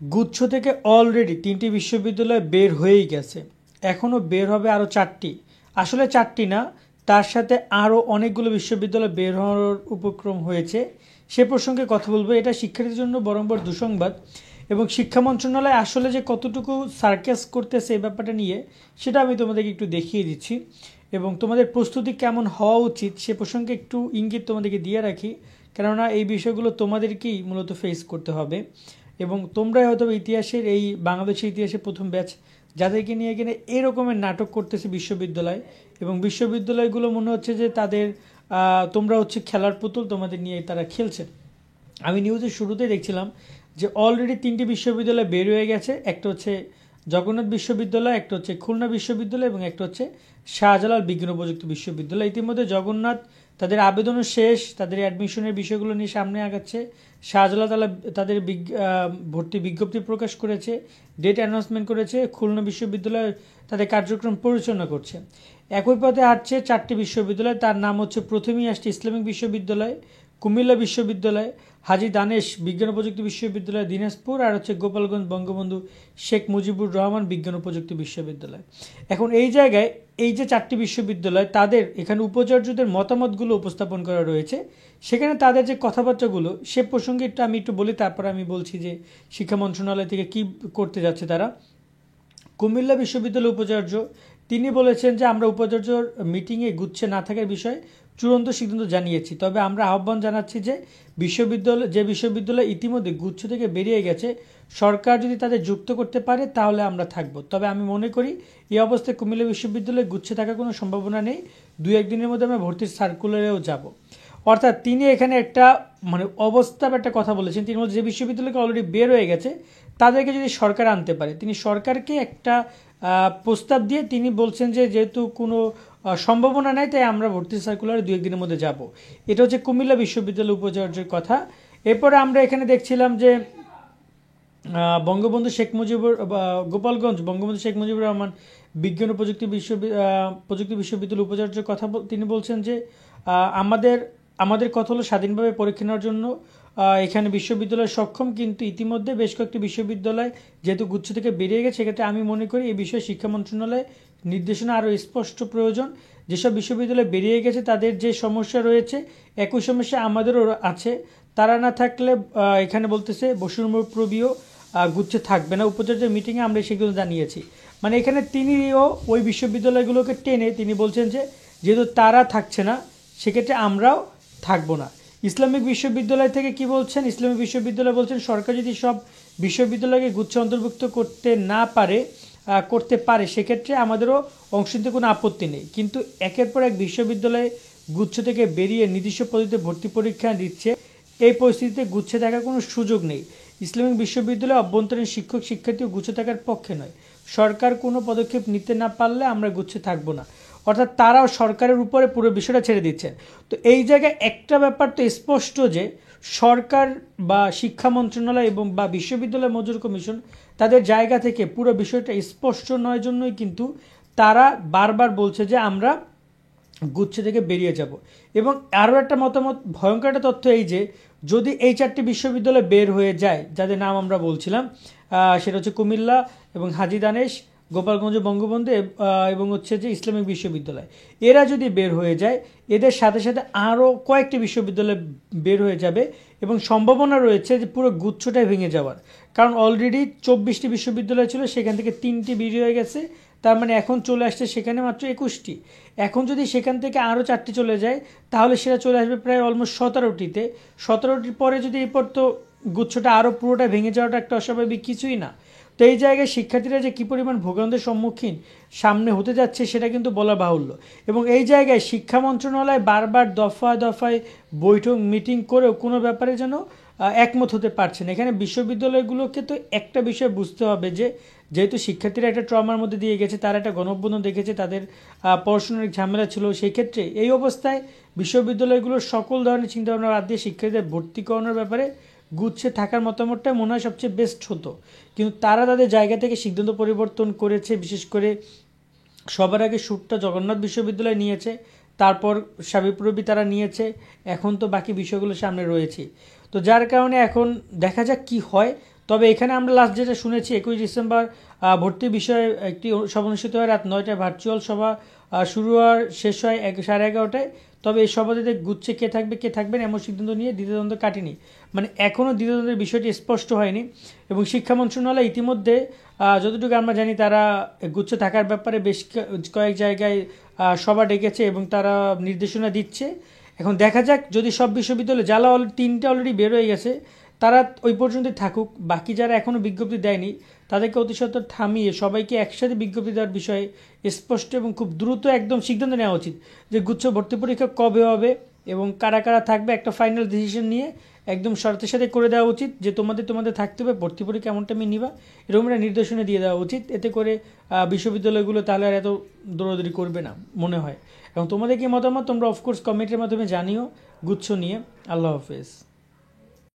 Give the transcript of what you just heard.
গুচ্ছ থেকে অলরেডি 3টি বিশ্ববিদ্যালয় বের হয়েই গেছে, এখনও বের হবে আরও 4টি। আসলে 4টি না, তার সাথে আরও অনেকগুলো বিশ্ববিদ্যালয় বের হওয়ার উপক্রম হয়েছে। সে প্রসঙ্গে কথা বলবো। এটা শিক্ষার্থীদের জন্য বরংবর দুঃসংবাদ, এবং শিক্ষা মন্ত্রণালয় আসলে যে কতটুকু সার্কাস করতেছে এই ব্যাপারটা নিয়ে, সেটা আমি তোমাদেরকে একটু দেখিয়ে দিচ্ছি, এবং তোমাদের প্রস্তুতি কেমন হওয়া উচিত সে প্রসঙ্গে একটু ইঙ্গিত তোমাদেরকে দিয়ে রাখি, কেননা এই বিষয়গুলো তোমাদেরকেই মূলত ফেস করতে হবে। এবং তোমরাই হয়তো ইতিহাসের, এই বাংলাদেশের ইতিহাসের প্রথম ব্যাচ যাদেরকে নিয়ে এখানে এরকমের নাটক করতেছে বিশ্ববিদ্যালয়, এবং বিশ্ববিদ্যালয়গুলো মনে হচ্ছে যে তাদের তোমরা হচ্ছে খেলার পুতুল, তোমাদের নিয়ে তারা খেলছে। আমি নিউজের শুরুতেই দেখছিলাম যে অলরেডি 3টি বিশ্ববিদ্যালয় বের হয়ে গেছে। একটা হচ্ছে জগন্নাথ বিশ্ববিদ্যালয়, একটা হচ্ছে খুলনা বিশ্ববিদ্যালয়, এবং একটা হচ্ছে শাহজালাল বিজ্ঞান ও প্রযুক্তি বিশ্ববিদ্যালয়। ইতিমধ্যে জগন্নাথ তাদের আবেদনও শেষ, তাদের অ্যাডমিশনের বিষয়গুলো নিয়ে সামনে আগাচ্ছে। শাহজালাল তাদের ভর্তি বিজ্ঞপ্তি প্রকাশ করেছে, ডেট অ্যানাউন্সমেন্ট করেছে। খুলনা বিশ্ববিদ্যালয় তাদের কার্যক্রম পরিচালনা করছে। একই পথে হাঁটছে 4টি বিশ্ববিদ্যালয়। তার নাম হচ্ছে, প্রথমেই আসছে ইসলামিক বিশ্ববিদ্যালয়, কুমিল্লা বিশ্ববিদ্যালয়, হাজী দানেশ বিজ্ঞান ও প্রযুক্তি বিশ্ববিদ্যালয় দিনাজপুর, আর হচ্ছে গোপালগঞ্জ বঙ্গবন্ধু শেখ মুজিবুর রহমান বিজ্ঞান ও প্রযুক্তি বিশ্ববিদ্যালয়। এখন এই জায়গায় এই যে 4টি বিশ্ববিদ্যালয়, তাদের এখানে উপাচার্যদের মতামতগুলো উপস্থাপন করা রয়েছে। সেখানে তাদের যে কথাবার্তাগুলো সে প্রসঙ্গে আমি একটু বলি, তারপর আমি বলছি যে শিক্ষা মন্ত্রণালয় থেকে কি করতে যাচ্ছে তারা। কুমিল্লা বিশ্ববিদ্যালয়ের উপাচার্য তিনি বলেছেন যে, আমরা উপাচার্যর মিটিংয়ে গুচ্ছে না থাকার বিষয়ে চূড়ান্ত সিদ্ধান্ত জানিয়েছি, তবে আমরা আহ্বান জানাচ্ছি যে বিশ্ববিদ্যালয় ইতিমধ্যে গুচ্ছ থেকে বেরিয়ে গেছে, সরকার যদি তাদের যুক্ত করতে পারে তাহলে আমরা থাকব। তবে আমি মনে করি এই অবস্থায় কুমিল্লা বিশ্ববিদ্যালয়ে গুচ্ছে থাকার কোনো সম্ভাবনা নেই। 2-1 দিনের মধ্যে আমরা ভর্তির সার্কুলারেও যাব। অর্থাৎ তিনি এখানে একটা অবস্থার একটা কথা বলেছেন। তিনি বলছেন যে বিশ্ববিদ্যালয়কে অলরেডি বের হয়ে গেছে, তাদেরকে যদি সরকার আনতে পারে, তিনি সরকারকে একটা প্রস্তাব দিয়ে তিনি বলছেন যে যেহেতু কোনো সম্ভাবনা নেই, তাই আমরা ভর্তি সার্কুলারে 2-1 দিনের মধ্যে যাব। এটা হচ্ছে কুমিল্লা বিশ্ববিদ্যালয় উপাচার্যের কথা। এরপরে আমরা এখানে দেখছিলাম যে বঙ্গবন্ধু শেখ মুজিবুর গোপালগঞ্জ বঙ্গবন্ধু শেখ মুজিবুর রহমান বিজ্ঞান ও প্রযুক্তি বিশ্ববিদ্যালয় উপাচার্যের কথা তিনি বলছেন যে আমাদের কথা হলো স্বাধীনভাবে পরীক্ষা নেওয়ার জন্য এখানে বিশ্ববিদ্যালয় সক্ষম, কিন্তু ইতিমধ্যে বেশ কয়েকটি বিশ্ববিদ্যালয় যেহেতু গুচ্ছ থেকে বেরিয়ে গেছে, সেক্ষেত্রে আমি মনে করি এই বিষয়ে শিক্ষা মন্ত্রণালয় নির্দেশনা আরও স্পষ্ট প্রয়োজন। যেসব বিশ্ববিদ্যালয় বেরিয়ে গেছে তাদের যে সমস্যা রয়েছে, একই সমস্যা আমাদেরও আছে। তারা না থাকলে এখানে বলতেছে বৈষম্যপ্রবীয় গুচ্ছে থাকবে না। উপাচার্যের মিটিংয়ে আমরা সেগুলো জানিয়েছি। এখানে তিনিও ওই বিশ্ববিদ্যালয়গুলোকে টেনে তিনি বলছেন যে যেহেতু তারা থাকছে না, সেক্ষেত্রে আমরাও থাকবো না। ইসলামিক বিশ্ববিদ্যালয় থেকে কি বলছেন? ইসলামিক বিশ্ববিদ্যালয় বলছেন সরকার যদি সব বিশ্ববিদ্যালয়কে গুচ্ছে অন্তর্ভুক্ত করতে পারে সেক্ষেত্রে আমাদেরও অংশ নিতে কোনো আপত্তি নেই, কিন্তু একের পর এক বিশ্ববিদ্যালয়ে গুচ্ছ থেকে বেরিয়ে নির্দিষ্ট পদ্ধতিতে ভর্তি পরীক্ষা দিচ্ছে, এই পরিস্থিতিতে গুচ্ছে থাকার কোনো সুযোগ নেই। ইসলামিক বিশ্ববিদ্যালয়ে অভ্যন্তরীণ শিক্ষক শিক্ষার্থীও গুচ্ছে থাকার পক্ষে নয়। সরকার কোনো পদক্ষেপ নিতে না পারলে আমরা গুচ্ছে থাকবো না। অর্থাৎ তারাও সরকারের উপরে পুরো বিষয়টা ছেড়ে দিচ্ছেন। তো এই জায়গায় একটা ব্যাপার তো স্পষ্ট যে সরকার বা শিক্ষা মন্ত্রণালয় বা বিশ্ববিদ্যালয় মঞ্জুর কমিশন তাদের জায়গা থেকে পুরো বিষয়টা স্পষ্ট নয় জন্যই কিন্তু তারা বারবার বলছে যে আমরা গুচ্ছে থেকে বেরিয়ে যাব। এবং আরও একটা মতামত, ভয়ঙ্কর একটা তথ্য এই যে যদি এই 4টি বিশ্ববিদ্যালয় বের হয়ে যায়, যাদের নাম আমরা বলছিলাম, সেটা হচ্ছে কুমিল্লা এবং হাজী দানেশ, গোপালগঞ্জ বঙ্গবন্ধু এবং হচ্ছে যে ইসলামিক বিশ্ববিদ্যালয়, এরা যদি বের হয়ে যায়, এদের সাথে সাথে আরও কয়েকটি বিশ্ববিদ্যালয় বের হয়ে যাবে, এবং সম্ভাবনা রয়েছে যে পুরো গুচ্ছটাই ভেঙে যাওয়ার। কারণ অলরেডি 24টি বিশ্ববিদ্যালয় ছিল, সেখান থেকে 3টি বের হয়ে গেছে, তার এখন চলে আসছে সেখানে মাত্র 21টি। এখন যদি সেখান থেকে আরও 4টি চলে যায়, তাহলে সেটা চলে আসবে প্রায় অলমোস্ট 17টিতে। 17টির পরে যদি এরপর তো গুচ্ছটা আরও পুরোটা ভেঙে যাওয়াটা একটা অস্বাভাবিক কিছুই না। তো এই জায়গায় শিক্ষার্থীরা যে কী পরিমাণ ভোগান্তির সম্মুখীন সামনে হতে যাচ্ছে সেটা কিন্তু বলা বাহুল্য। এবং এই জায়গায় শিক্ষা মন্ত্রণালয় বারবার দফায় দফায় বৈঠক মিটিং করেও কোনো ব্যাপারে যেন একমত হতে পারছে না। এখানে বিশ্ববিদ্যালয়গুলোকে তো একটা বিষয় বুঝতে হবে যে যেহেতু শিক্ষার্থীরা একটা ট্রমার মধ্যে দিয়ে গেছে, তারা একটা গণঅভ্যুত্থান দেখেছে, তাদের পড়াশোনার ঝামেলা ছিল, সেই ক্ষেত্রে এই অবস্থায় বিশ্ববিদ্যালয়গুলোর সকল ধরনের চিন্তাভাবনা বাদ দিয়ে শিক্ষার্থীদের ভর্তি করানোর ব্যাপারে গুচ্ছে থাকার মতামতটা মনে হয় সবচেয়ে বেস্ট হতো। কিন্তু তারা তাদের জায়গা থেকে সিদ্ধান্ত পরিবর্তন করেছে। বিশেষ করে সবার আগে সুরটা জগন্নাথ বিশ্ববিদ্যালয় নিয়েছে, তারপর সাবিপ্রবি তারা নিয়েছে, এখন তো বাকি বিষয়গুলো সামনে রয়েছে। তো যার কারণে এখন দেখা যাক কি হয়। তবে এখানে আমরা লাস্ট যেটা শুনেছি 21 ডিসেম্বর ভর্তি বিষয়ে একটি সভা অনুষ্ঠিত হয় রাত 9টায়, ভার্চুয়াল সভা শুরু আর শেষ হয় 11:30টায়। তবে এই সভাটিতে গুচ্ছে কে থাকবে কে থাকবে না এমন সিদ্ধান্ত নিয়ে দ্বিধাদ্বন্দ্ব কাটেনি, মানে এখনও দ্বিধাদ্বন্দ্বের বিষয়টি স্পষ্ট হয়নি। এবং শিক্ষা মন্ত্রণালয় ইতিমধ্যে যতটুকু আমরা জানি তারা গুচ্ছ থাকার ব্যাপারে বেশ কয়েক জায়গায় সভা ডেকেছে এবং তারা নির্দেশনা দিচ্ছে। এখন দেখা যাক, যদি সব বিশ্ববিদ্যালয় যারা 3টে অলরেডি বের হয়ে গেছে তারা ওই পর্যন্তই থাকুক, বাকি যারা এখনও বিজ্ঞপ্তি দেয়নি তাদেরকে অতি সত্বর থামিয়ে সবাইকে একসাথে বিজ্ঞপ্তি দেওয়ার বিষয়ে স্পষ্ট এবং খুব দ্রুত একদম সিদ্ধান্ত নেওয়া উচিত যে গুচ্ছ ভর্তি পরীক্ষা কবে হবে এবং কারা কারা থাকবে, একটা ফাইনাল ডিসিশন নিয়ে একদম শর্তের সাথে করে দেওয়া উচিত যে তোমাদের থাকতে হবে, ভর্তি পরীক্ষা এমন টাইমে নিবা, এরকম একটা নির্দেশনা দিয়ে দেওয়া উচিত। এতে করে বিশ্ববিদ্যালয়গুলো তাহলে আর এত দৌড়াদৌড়ি করবে না মনে হয়। এবং তোমাদের কি মতামত তোমরা অফকোর্স কমেন্টের মাধ্যমে জানিও গুচ্ছ নিয়ে। আল্লাহ হাফেজ।